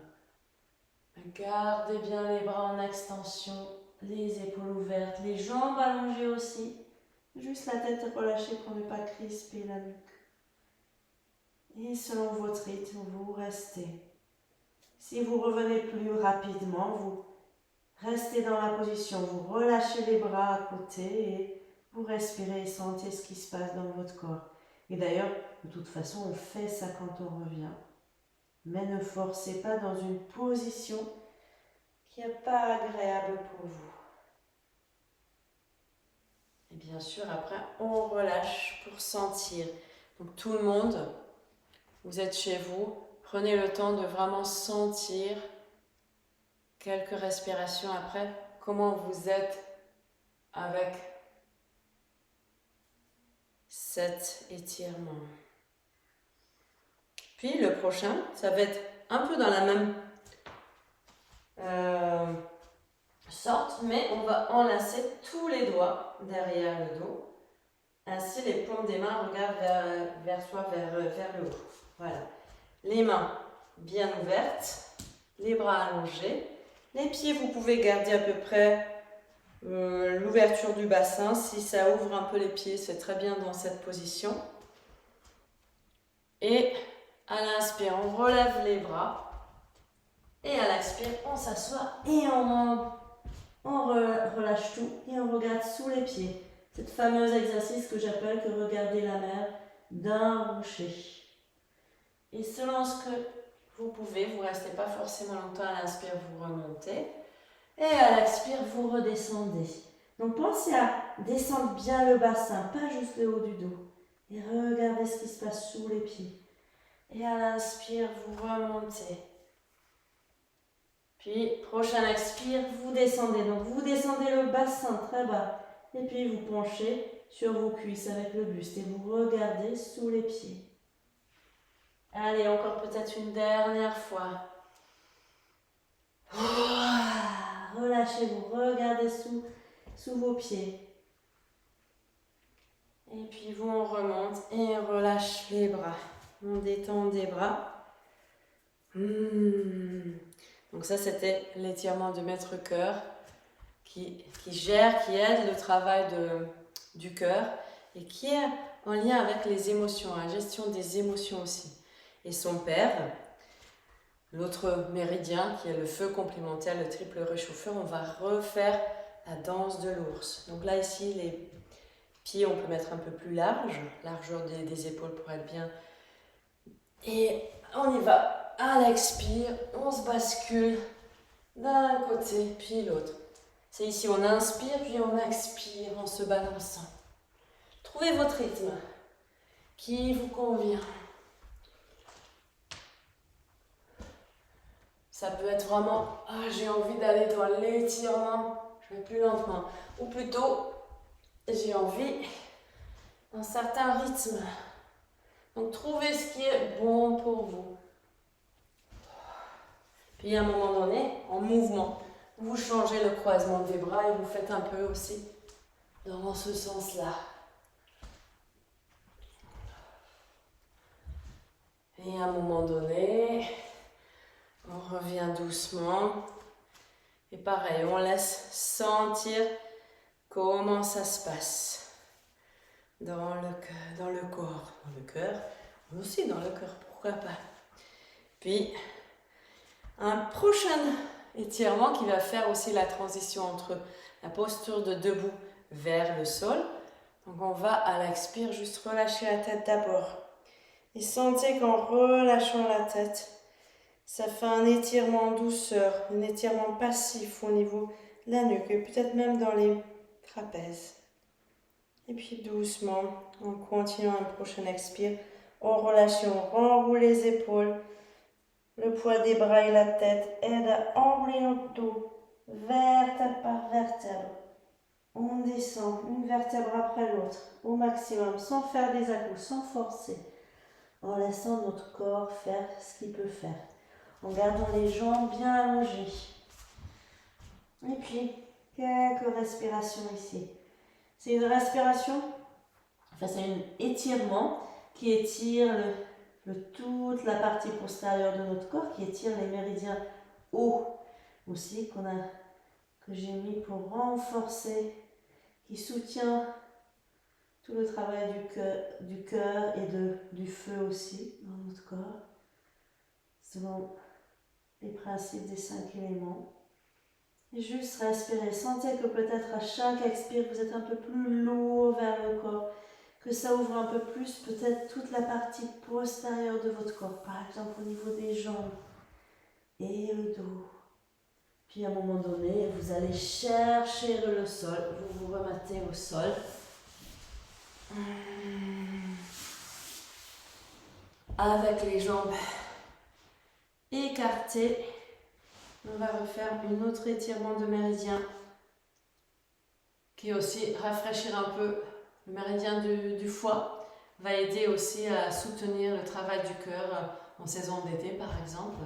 Gardez bien les bras en extension, les épaules ouvertes, les jambes allongées aussi. Juste la tête relâchée pour ne pas crisper la nuque. Et selon votre rythme, vous restez. Si vous revenez plus rapidement, vous restez dans la position, vous relâchez les bras à côté et vous respirez et sentez ce qui se passe dans votre corps. Et d'ailleurs, de toute façon, on fait ça quand on revient. Mais ne forcez pas dans une position qui n'est pas agréable pour vous. Et bien sûr, après, on relâche pour sentir. Donc tout le monde, vous êtes chez vous, prenez le temps de vraiment sentir quelques respirations après, comment vous êtes avec cet étirement. Puis le prochain, ça va être un peu dans la même sorte, mais on va enlacer tous les doigts derrière le dos. Ainsi, les paumes des mains regardent vers le haut. Voilà. Les mains bien ouvertes, les bras allongés. Les pieds, vous pouvez garder à peu près l'ouverture du bassin. Si ça ouvre un peu les pieds, c'est très bien dans cette position. Et à l'inspire, on relève les bras. Et à l'expire, on s'assoit et on relâche tout et on regarde sous les pieds. Cet fameux exercice que j'appelle que regarder la mer d'un rocher. Et selon ce que vous pouvez, vous ne restez pas forcément longtemps à l'inspire, vous remontez. Et à l'expire, vous redescendez. Donc pensez à descendre bien le bassin, pas juste le haut du dos. Et regardez ce qui se passe sous les pieds. Et à l'inspire, vous remontez. Puis, prochain expire, vous descendez. Donc, vous descendez le bassin très bas. Et puis, vous penchez sur vos cuisses avec le buste. Et vous regardez sous les pieds. Allez, encore peut-être une dernière fois. Relâchez-vous, regardez sous vos pieds. Et puis, vous, on remonte et on relâche les bras. On détend des bras. Donc ça, c'était l'étirement de maître-cœur qui aide le travail du cœur et qui est en lien avec les émotions, la gestion des émotions aussi. Et son père, l'autre méridien qui est le feu complémentaire, le triple réchauffeur, on va refaire la danse de l'ours. Donc là, ici, les pieds, on peut mettre un peu plus large, largeur des épaules pour être bien. Et on y va. À l'expire, on se bascule d'un côté puis l'autre. C'est ici, on inspire puis on expire en se balançant. Trouvez votre rythme qui vous convient. Ça peut être vraiment, j'ai envie d'aller dans l'étirement, je vais plus lentement. Ou plutôt, j'ai envie d'un certain rythme. Donc trouvez ce qui est bon pour vous. Puis à un moment donné, en mouvement, vous changez le croisement des bras et vous faites un peu aussi dans ce sens-là. Et à un moment donné, on revient doucement. Et pareil, on laisse sentir comment ça se passe dans le corps, dans le cœur, aussi dans le cœur, pourquoi pas. Puis, un prochain étirement qui va faire aussi la transition entre la posture de debout vers le sol. Donc on va à l'expire juste relâcher la tête d'abord. Et sentez qu'en relâchant la tête, ça fait un étirement en douceur, un étirement passif au niveau de la nuque et peut-être même dans les trapèzes. Et puis doucement, en continuant un prochain expire, on relâche, on renroule les épaules. Le poids des bras et la tête aide à enrouler notre dos, vertèbre par vertèbre. On descend une vertèbre après l'autre, au maximum, sans faire des à-coups, sans forcer, en laissant notre corps faire ce qu'il peut faire, en gardant les jambes bien allongées. Et puis, quelques respirations ici. C'est une respiration, c'est un étirement qui étire toute la partie postérieure de notre corps, qui étire les méridiens hauts aussi, que j'ai mis pour renforcer, qui soutient tout le travail du cœur et du feu aussi dans notre corps, selon les principes des 5 éléments. Et juste respirer. Sentez que peut-être à chaque expire, vous êtes un peu plus lourd vers le corps, que ça ouvre un peu plus peut-être toute la partie postérieure de votre corps, par exemple au niveau des jambes et le dos. Puis à un moment donné, vous allez chercher le sol, vous vous remettez au sol. Avec les jambes écartées, on va refaire un autre étirement de méridien qui aussi rafraîchir un peu le méridien du foie, va aider aussi à soutenir le travail du cœur en saison d'été par exemple,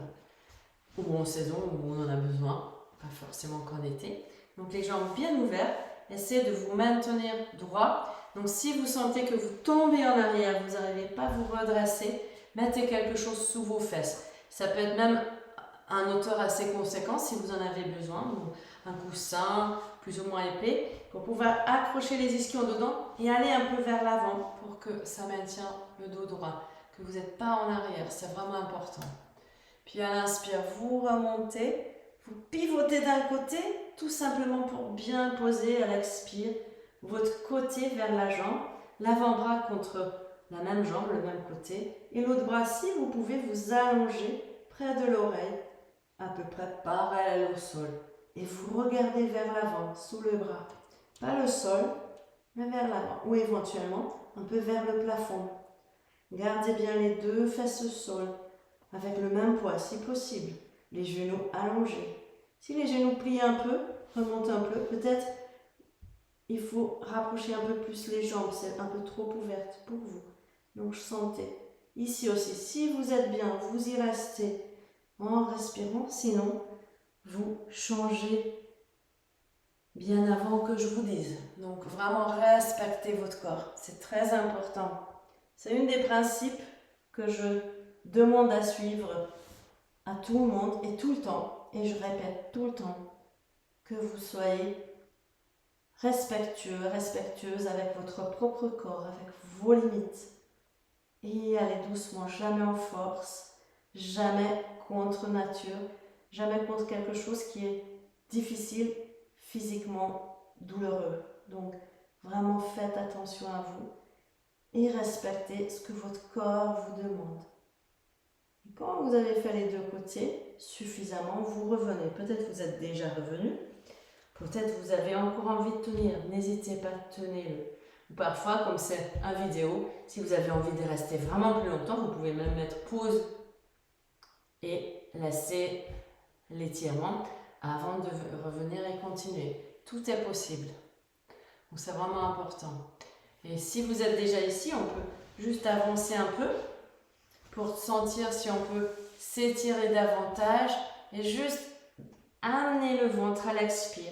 ou en saison où on en a besoin, pas forcément qu'en été. Donc les jambes bien ouvertes, essayez de vous maintenir droit. Donc si vous sentez que vous tombez en arrière, vous n'arrivez pas à vous redresser, mettez quelque chose sous vos fesses. Ça peut être même un hauteur assez conséquent si vous en avez besoin, un coussin plus ou moins épais, pour pouvoir accrocher les ischions dedans et aller un peu vers l'avant pour que ça maintienne le dos droit, que vous n'êtes pas en arrière, c'est vraiment important. Puis à l'inspire, vous remontez, vous pivotez d'un côté, tout simplement pour bien poser à l'expire votre côté vers la jambe, l'avant-bras contre la même jambe, le même côté, et l'autre bras, si vous pouvez, vous allonger près de l'oreille, à peu près parallèle au sol. Et vous regardez vers l'avant, sous le bras. Pas le sol, mais vers l'avant. Ou éventuellement, un peu vers le plafond. Gardez bien les deux fesses au sol, avec le même poids si possible. Les genoux allongés. Si les genoux plient un peu, remontent un peu, peut-être il faut rapprocher un peu plus les jambes, c'est un peu trop ouverte pour vous. Donc sentez. Ici aussi, si vous êtes bien, vous y restez en respirant, sinon vous changez bien avant que je vous dise. Donc vraiment respectez votre corps, c'est très important. C'est un des principes que je demande à suivre à tout le monde et tout le temps, et je répète tout le temps, que vous soyez respectueux, respectueuse avec votre propre corps, avec vos limites. Et allez doucement, jamais en force, jamais contre nature, jamais contre quelque chose qui est difficile, physiquement douloureux. Donc vraiment faites attention à vous et respectez ce que votre corps vous demande. Et quand vous avez fait les deux côtés suffisamment, vous revenez. Peut-être vous êtes déjà revenu, peut-être vous avez encore envie de tenir. N'hésitez pas, tenez-le. Parfois, comme c'est une vidéo, si vous avez envie de rester vraiment plus longtemps, vous pouvez même mettre pause et laisser l'étirement avant de revenir et continuer. Tout est possible. Donc c'est vraiment important. Et si vous êtes déjà ici, on peut juste avancer un peu pour sentir si on peut s'étirer davantage et juste amener le ventre à l'expire.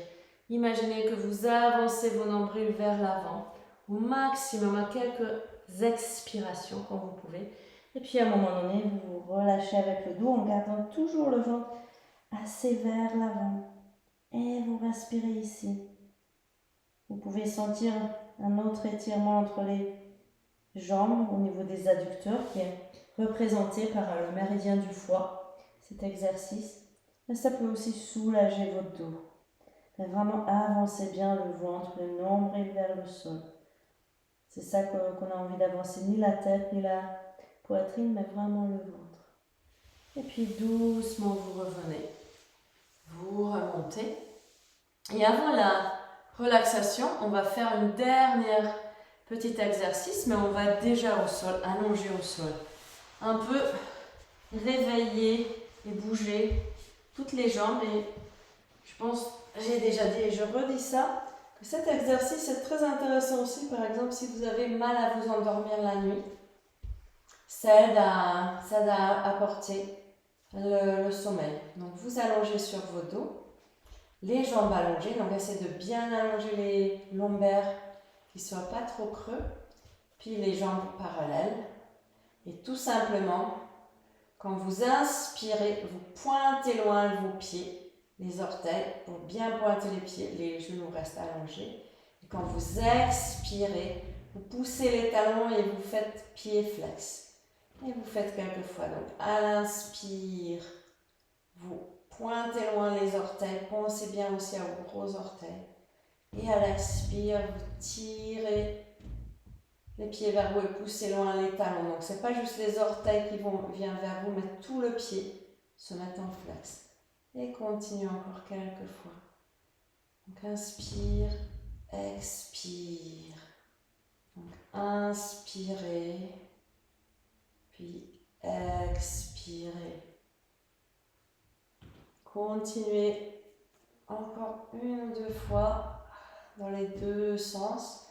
Imaginez que vous avancez vos nombrils vers l'avant au maximum à quelques expirations quand vous pouvez. Et puis à un moment donné, vous vous relâchez avec le dos en gardant toujours le ventre assez vers l'avant. Et vous respirez ici. Vous pouvez sentir un autre étirement entre les jambes au niveau des adducteurs qui est représenté par le méridien du foie, cet exercice. Mais ça peut aussi soulager votre dos. Mais vraiment avancez bien le ventre, le nombril vers le sol. C'est ça qu'on a envie d'avancer, ni la tête, ni la poitrine, mais vraiment le ventre. Et puis doucement, vous revenez. Vous remontez. Et avant la relaxation, on va faire une dernière petit exercice, mais on va déjà au sol, allongé au sol. Un peu réveiller et bouger toutes les jambes. Et je pense, j'ai déjà dit et je redis ça, que cet exercice est très intéressant aussi, par exemple, si vous avez mal à vous endormir la nuit. Ça aide à apporter le sommeil. Donc vous allongez sur vos dos, les jambes allongées, donc essayez de bien allonger les lombaires, qu'ils ne soient pas trop creux, puis les jambes parallèles. Et tout simplement, quand vous inspirez, vous pointez loin vos pieds, les orteils, pour bien pointer les pieds, les genoux restent allongés. Et quand vous expirez, vous poussez les talons et vous faites pied flex. Et vous faites quelques fois. Donc à l'inspire, vous pointez loin les orteils, pensez bien aussi à vos gros orteils. Et à l'expire, vous tirez les pieds vers vous et poussez loin les talons. Donc c'est pas juste les orteils qui viennent vers vous, mais tout le pied se met en flex. Et continuez encore quelques fois. Donc inspire, expire. Donc inspirez, puis expirez. Continuez encore une ou deux fois dans les deux sens.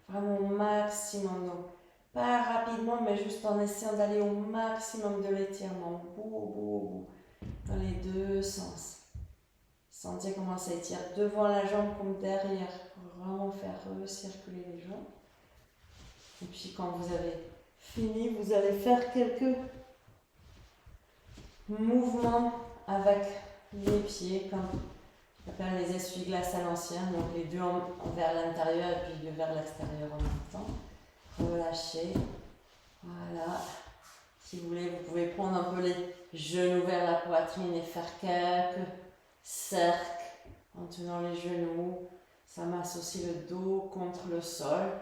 Vraiment au maximum. Donc, pas rapidement, mais juste en essayant d'aller au maximum de l'étirement. Au bout. Dans les deux sens. Sentez comment ça étire devant la jambe comme derrière pour vraiment faire recirculer les jambes. Et puis quand vous avez fini, vous allez faire quelques mouvements avec les pieds, comme on appelle les essuie-glaces à l'ancienne, donc les deux vers l'intérieur et puis deux vers l'extérieur en même temps. Relâchez. Voilà. Si vous voulez, vous pouvez prendre un peu les genoux vers la poitrine et faire quelques cercles en tenant les genoux. Ça masse aussi le dos contre le sol.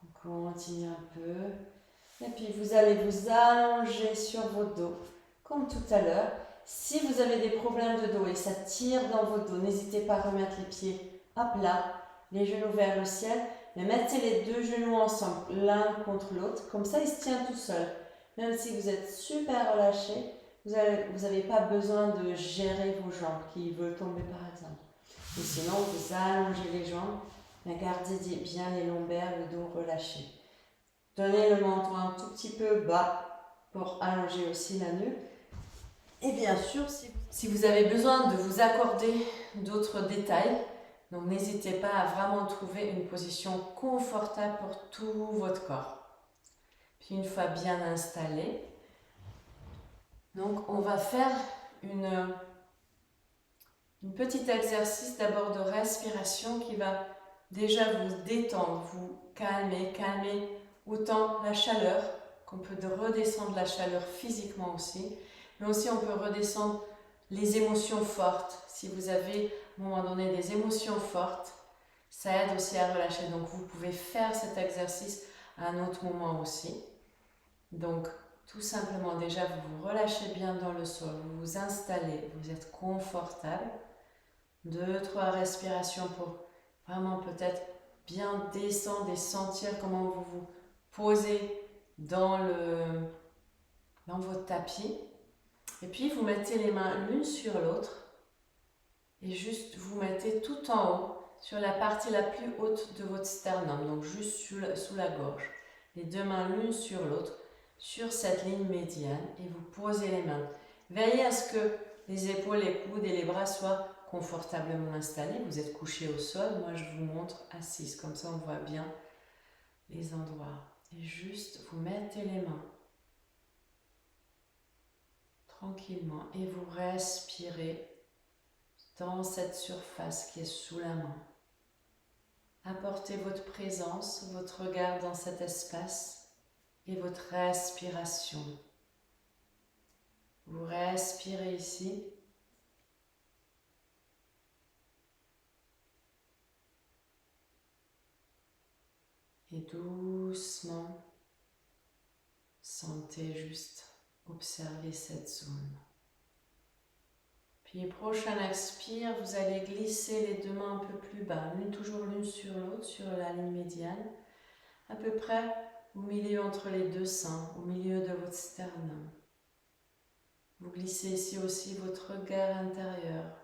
On continue un peu. Et puis vous allez vous allonger sur votre dos, comme tout à l'heure. Si vous avez des problèmes de dos et ça tire dans votre dos, n'hésitez pas à remettre les pieds à plat, les genoux vers le ciel, mais mettez les deux genoux ensemble, l'un contre l'autre, comme ça il se tient tout seul. Même si vous êtes super relâché, vous n'avez pas besoin de gérer vos jambes qui veulent tomber par exemple. Ou sinon, vous allongez les jambes, mais gardez bien les lombaires, le dos relâché. Donnez le menton un tout petit peu bas pour allonger aussi la nuque. Et bien sûr, si vous avez besoin de vous accorder d'autres détails, donc n'hésitez pas à vraiment trouver une position confortable pour tout votre corps. Puis une fois bien installé, donc on va faire une petit exercice d'abord de respiration qui va déjà vous détendre, vous calmer autant la chaleur, qu'on peut redescendre la chaleur physiquement aussi, mais aussi on peut redescendre les émotions fortes. Si vous avez à un moment donné des émotions fortes, ça aide aussi à relâcher. Donc vous pouvez faire cet exercice à un autre moment aussi. Donc tout simplement déjà vous vous relâchez bien dans le sol, vous vous installez, vous êtes confortable. 2-3 respirations pour vraiment peut-être bien descendre et sentir comment vous vous posez dans votre tapis. Et puis vous mettez les mains l'une sur l'autre et juste vous mettez tout en haut sur la partie la plus haute de votre sternum, donc juste sous la gorge. Les deux mains l'une sur l'autre sur cette ligne médiane et vous posez les mains. Veillez à ce que les épaules, les coudes et les bras soient confortablement installés. Vous êtes couché au sol, moi je vous montre assise, comme ça on voit bien les endroits. Et juste, vous mettez les mains tranquillement et vous respirez dans cette surface qui est sous la main. Apportez votre présence, votre regard dans cet espace et votre respiration. Vous respirez ici. Et doucement, sentez juste, observez cette zone. Puis prochain expire, vous allez glisser les deux mains un peu plus bas, toujours l'une sur l'autre, sur la ligne médiane, à peu près au milieu entre les deux seins, au milieu de votre sternum. Vous glissez ici aussi votre regard intérieur.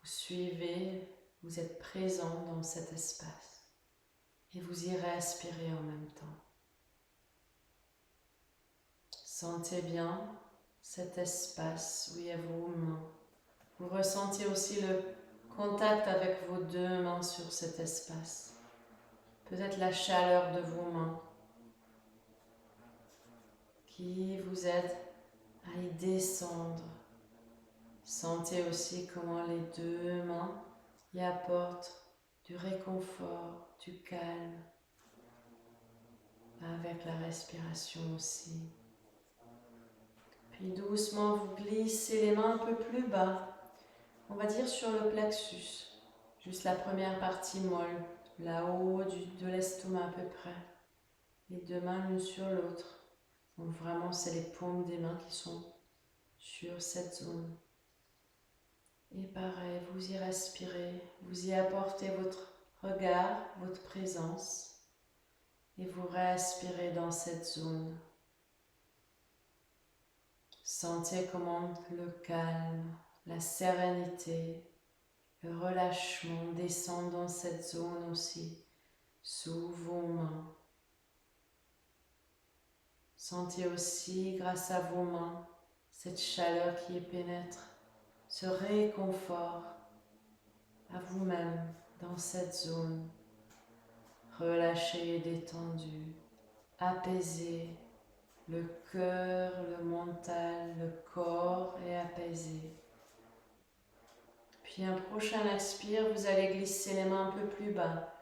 Vous suivez, vous êtes présent dans cet espace et vous y respirez en même temps. Sentez bien cet espace où il y a vos mains. Vous ressentez aussi le contact avec vos deux mains sur cet espace. Peut-être la chaleur de vos mains qui vous aide à y descendre. Sentez aussi comment les deux mains y apportent du réconfort, du calme, avec la respiration aussi. Puis doucement, vous glissez les mains un peu plus bas, on va dire sur le plexus, juste la première partie molle, là-haut de l'estomac à peu près. Les deux mains l'une sur l'autre. Donc vraiment, c'est les paumes des mains qui sont sur cette zone. Et pareil, vous y respirez, vous y apportez votre regard, votre présence, et vous respirez dans cette zone. Sentez comment le calme, la sérénité, le relâchement descendent dans cette zone aussi, sous vos mains. Sentez aussi, grâce à vos mains, cette chaleur qui y pénètre, ce réconfort à vous-même dans cette zone. Relâché et détendu, apaisé, le cœur, le mental, le corps est apaisé. Puis un prochain expire, vous allez glisser les mains un peu plus bas,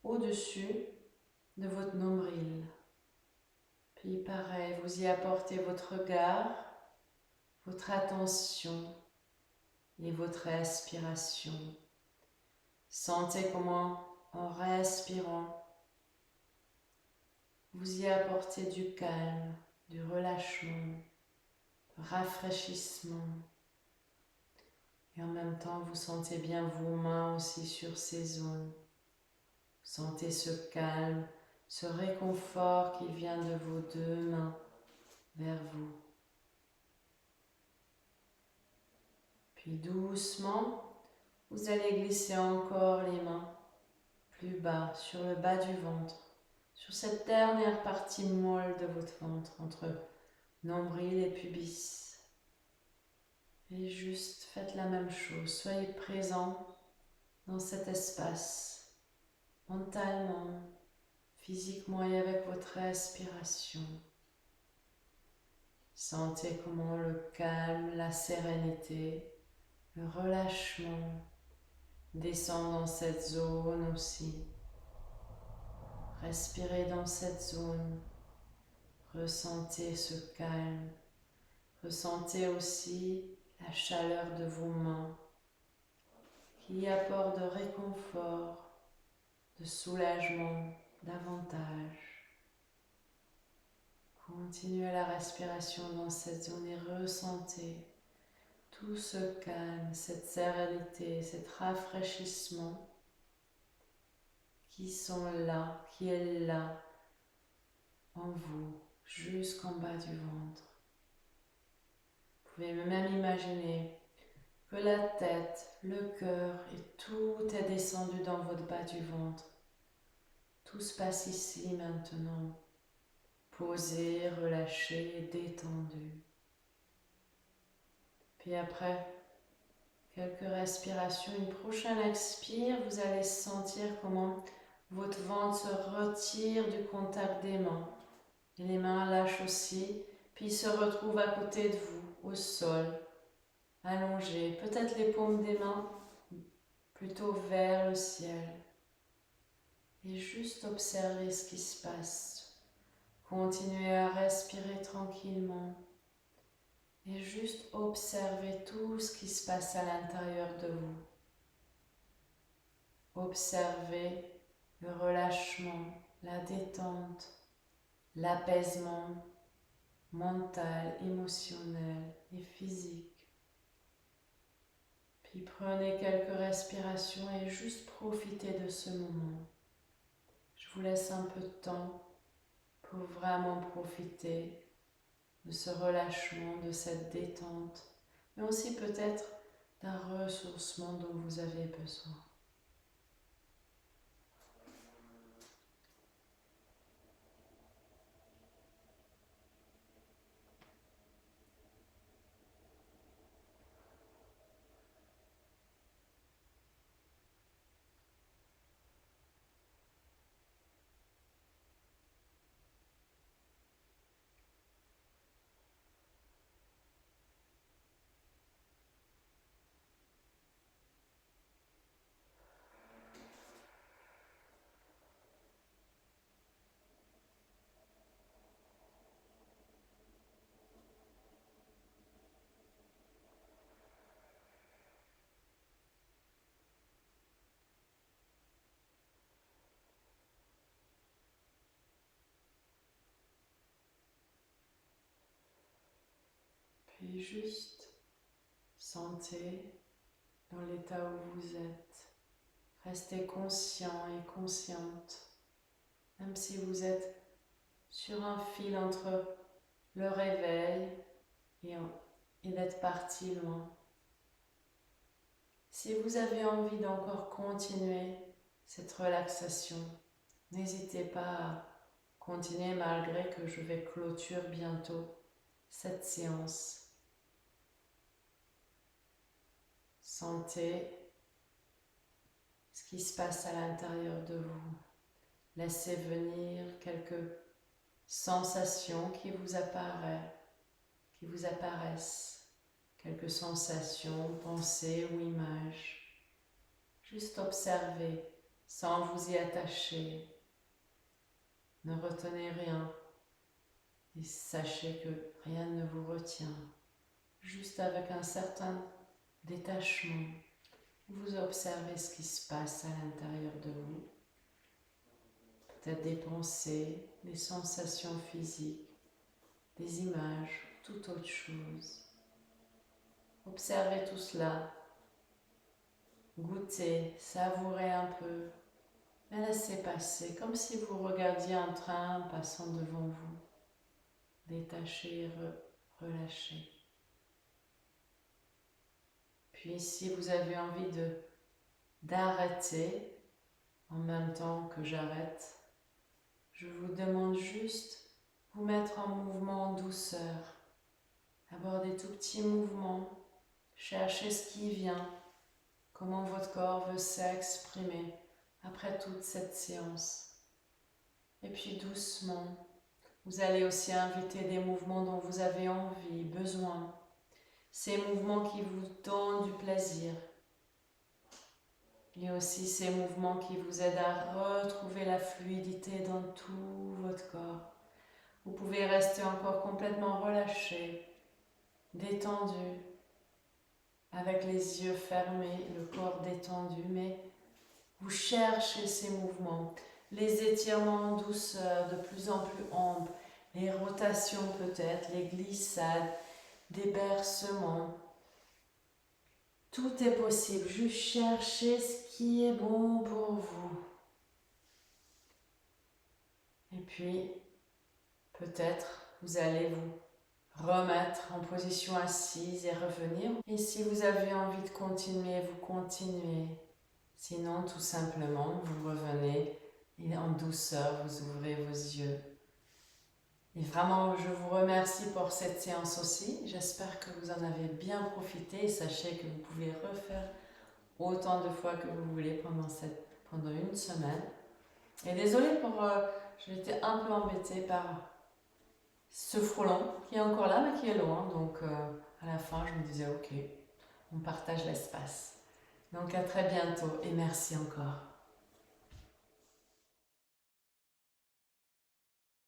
au-dessus de votre nombril. Puis pareil, vous y apportez votre regard, votre attention et votre respiration. Sentez comment, en respirant, vous y apportez du calme, du relâchement, du rafraîchissement. Et en même temps, vous sentez bien vos mains aussi sur ces zones. Vous sentez ce calme, ce réconfort qui vient de vos deux mains vers vous. Puis doucement, vous allez glisser encore les mains plus bas, sur le bas du ventre, sur cette dernière partie molle de votre ventre, entre nombril et pubis. Et juste faites la même chose, soyez présent dans cet espace, mentalement, physiquement et avec votre respiration. Sentez comment le calme, la sérénité, le relâchement descend dans cette zone aussi. Respirez dans cette zone, ressentez ce calme, ressentez aussi la chaleur de vos mains qui apporte de réconfort, de soulagement davantage. Continuez la respiration dans cette zone et ressentez tout ce calme, cette sérénité, cet rafraîchissement qui sont là, qui est là en vous, jusqu'en bas du ventre. Vous pouvez même imaginer que la tête, le cœur et tout est descendu dans votre bas du ventre. Tout se passe ici maintenant, posé, relâché, détendu. Puis après quelques respirations, une prochaine expire, vous allez sentir comment votre ventre se retire du contact des mains. Et les mains lâchent aussi, puis se retrouvent à côté de vous, au sol, allongées. Peut-être les paumes des mains plutôt vers le ciel. Et juste observer ce qui se passe. Continuez à respirer tranquillement. Et juste observer tout ce qui se passe à l'intérieur de vous. Observez le relâchement, la détente, l'apaisement mental, émotionnel et physique. Puis prenez quelques respirations et juste profitez de ce moment. Je vous laisse un peu de temps pour vraiment profiter de ce relâchement, de cette détente, mais aussi peut-être d'un ressourcement dont vous avez besoin. Puis juste sentez dans l'état où vous êtes. Restez conscient et consciente, même si vous êtes sur un fil entre le réveil et d'être parti loin. Si vous avez envie d'encore continuer cette relaxation, n'hésitez pas à continuer malgré que je vais clôturer bientôt cette séance. Sentez ce qui se passe à l'intérieur de vous. Laissez venir quelques sensations qui vous apparaissent, quelques sensations, pensées ou images. Juste observez sans vous y attacher. Ne retenez rien et sachez que rien ne vous retient. Juste avec un certain détachement, vous observez ce qui se passe à l'intérieur de vous. Peut-être des pensées, des sensations physiques, des images, toute autre chose. Observez tout cela, goûtez, savourez un peu, mais laissez passer, comme si vous regardiez un train passant devant vous. Détachez, relâchez. Puis si vous avez envie d'arrêter en même temps que j'arrête, je vous demande juste vous mettre en mouvement en douceur. Avoir des tout petits mouvements, cherchez ce qui vient, comment votre corps veut s'exprimer après toute cette séance. Et puis doucement, vous allez aussi inviter des mouvements dont vous avez envie, besoin. Ces mouvements qui vous donnent du plaisir. Et aussi ces mouvements qui vous aident à retrouver la fluidité dans tout votre corps. Vous pouvez rester encore complètement relâché, détendu, avec les yeux fermés, le corps détendu, mais vous cherchez ces mouvements, les étirements en douceur, de plus en plus amples, les rotations peut-être, les glissades, des bercements. Tout est possible, juste cherchez ce qui est bon pour vous. Et puis, peut-être vous allez vous remettre en position assise et revenir. Et si vous avez envie de continuer, vous continuez. Sinon, tout simplement, vous revenez et en douceur, vous ouvrez vos yeux. Et vraiment, je vous remercie pour cette séance aussi. J'espère que vous en avez bien profité et sachez que vous pouvez refaire autant de fois que vous voulez pendant une semaine. Et désolée pour... j'ai été un peu embêtée par ce frelon qui est encore là mais qui est loin. Donc à la fin je me disais ok, on partage l'espace. Donc à très bientôt et merci encore.